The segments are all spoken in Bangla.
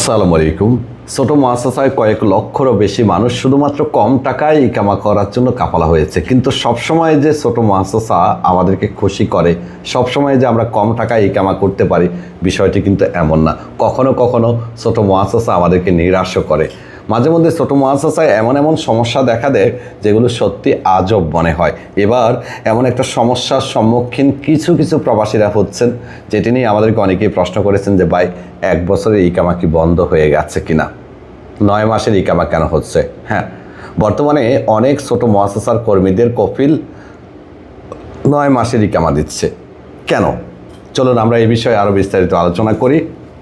আসসালামু আলাইকুম। ছোট মুআসাসায় কয়েক লক্ষেরও বেশি মানুষ শুধুমাত্র কম টাকায় ইকামা করার জন্য কাফালা হয়েছে, কিন্তু সবসময় যে ছোট মুআসাসা আমাদেরকে খুশি করে, সবসময় যে আমরা কম টাকায় ইকামা করতে পারি, বিষয়টি কিন্তু এমন না। কখনো কখনো ছোট মুআসাসা আমাদেরকে নিরাশও করে। মাঝে মধ্যে ছোট মুআসাসায় এমন এমন সমস্যা দেখা দেয় যেগুলো সত্যি আজব মনে হয়। এবার এমন একটা সমস্যার সম্মুখীন কিছু কিছু প্রবাসীরা হচ্ছেন, যেটি নিয়ে আমাদেরকে অনেকেই প্রশ্ন করেছেন যে ভাই, 1 বছরের ইকামা কি বন্ধ হয়ে গেছে কিনা, 9 মাসের ইকামা কেন হচ্ছে? হ্যাঁ, বর্তমানে অনেক ছোট মুআসাসার কর্মীদের কফিল 9 মাসের ইকামা দিচ্ছে। কেন? চলুন আমরা এই বিষয়ে আরও বিস্তারিত আলোচনা করি,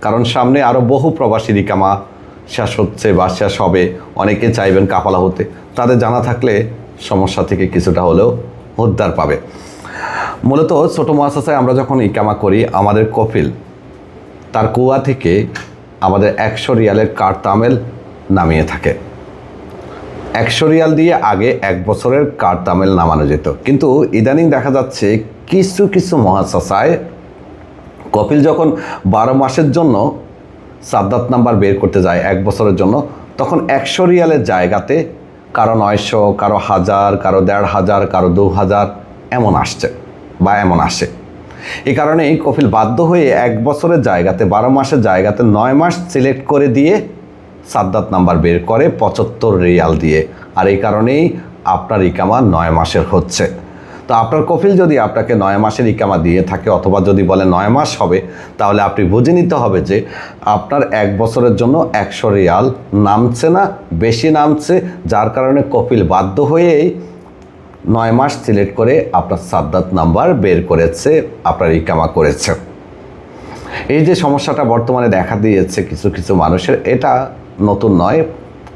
কারণ সামনে আরও বহু প্রবাসীর ইকামা শেষ হচ্ছে বা শেষ হবে। অনেকে চাইবেন কাফালা হতে, তাদের জানা থাকলে সমস্যা থেকে কিছুটা হলেও উদ্ধার পাবে। মূলত ছোট মুআসাসায় আমরা যখন ইকামা করি, আমাদের কফিল তার কুয়া থেকে আমাদের 100 রিয়ালের কারতামেল নামিয়ে থাকে। 100 রিয়াল দিয়ে আগে 1 বছরের কারতামেল নামানো যেত, কিন্তু ইদানিং দেখা যাচ্ছে কিছু কিছু মুআসাসায় কফিল যখন 12 মাসের জন্য সাদ্দাত নাম্বার বের করতে যায় 1 বছরের জন্য, তখন 100 রিয়ালের জায়গাতে কারো 900, কারো 1000, কারো 1500, কারো 2000 এমন আসছে বা এমন আসে। এই কারণে এই কফিল বাধ্য হয়ে 1 বছরের জায়গাতে 12 মাসের জায়গাতে 9 মাস সিলেক্ট করে দিয়ে সাদ্দাত নাম্বার বের করে 75 রিয়াল দিয়ে। আর এই কারণেই আপনার ইকামা 9 মাসের হচ্ছে। তো আপনার কফিল যদি আপনাকে 9 মাসের ইকামা দিয়ে থাকে, অথবা যদি বলে 9 মাস হবে, তাহলে আপনি বুঝে নিতে হবে যে আপনার 1 বছরের জন্য 100 রিয়াল নামছে না, বেশি নামছে, যার কারণে কফিল বাধ্য হয়েই 9 মাস সিলেক্ট করে আপনার সাদ্দাত নাম্বার বের করেছে, আপনার ইকামা করেছে। এই যে সমস্যাটা বর্তমানে দেখা দিয়েছে কিছু কিছু মানুষের, এটা নতুন নয়,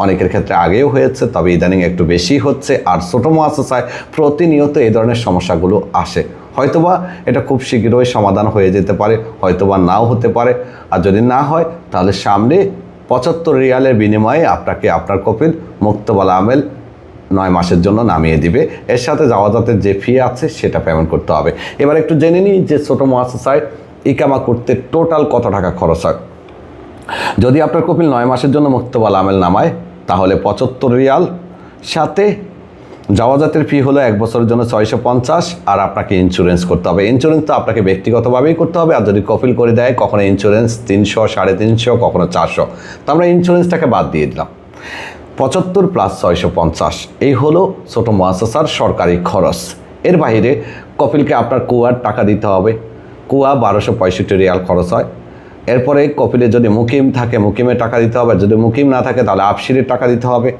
অনেকের ক্ষেত্রে আগেও হয়েছে, তবে ইদানিং একটু বেশি হচ্ছে। আর ছোট মুআসাসায় প্রতিনিয়ত এই ধরনের সমস্যাগুলো আসে। হয়তোবা এটা খুব শীঘ্রই সমাধান হয়ে যেতে পারে, হয়তোবা নাও হতে পারে। আর যদি না হয়, তাহলে সামনে 75 রিয়ালের বিনিময়ে আপনাকে আপনার কফিল মুক্তবালা আমেল 9 মাসের জন্য নামিয়ে দিবে। এর সাথে জাওয়াজাতের যে ফি আছে সেটা পেমেন্ট করতে হবে। এবার একটু জেনে নিই যে ছোট মুআসাসায় ইকামা করতে টোটাল কত টাকা খরচ হয়। যদি আপনার কফিল 9 মাসের জন্য মুক্তবালা আমেল নামায়, তাহলে 75 রিয়াল, সাথে জাওয়াজাতের ফি হলো 1 বছরের জন্য 650, আর আপনাকে ইন্স্যুরেন্স করতে হবে। ইন্স্যুরেন্স তো আপনাকে ব্যক্তিগতভাবেই করতে হবে, আর যদি কফিল করে দেয় কখনো ইন্স্যুরেন্স 300, 350, কখনো 400। তো আমরা ইন্স্যুরেন্সটাকে বাদ দিয়ে দিলাম। 75 প্লাস 650, এই হলো ছোট মুআসাসার সরকারি খরচ। এর বাইরে কফিলকে আপনার কুয়ার টাকা দিতে হবে। কুয়া 1265 রিয়াল খরচ হয়। এরপরে কফিলে যদি মুকিম থাকে, মুকিমের টাকা দিতে হবে। যদি মুকিম না থাকে, তাহলে আফসিরের টাকা দিতে হবে।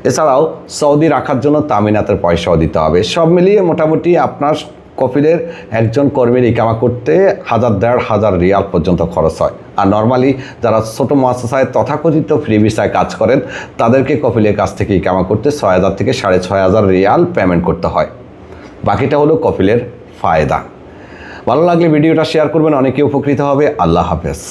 এছাড়াও সৌদি রাখার জন্য তামিনাতের পয়সাও দিতে হবে। সব মিলিয়ে মোটামুটি আপনার কফিলের একজন কর্মীর ইকামা করতে 1000-1500 রিয়াল পর্যন্ত খরচ হয়। আর নর্মালি যারা ছোটো মুআসাসায় তথাকথিত ফ্রি ভিসায় কাজ করেন, তাদেরকে কফিলের কাছ থেকে ইকামা করতে 6000 থেকে 6500 রিয়াল পেমেন্ট করতে হয়। বাকিটা হলো কফিলের ফায়দা। ভালো লাগলে ভিডিওটা শেয়ার করবেন, অনেকে উপকৃত হবে। আল্লাহ হাফেজ।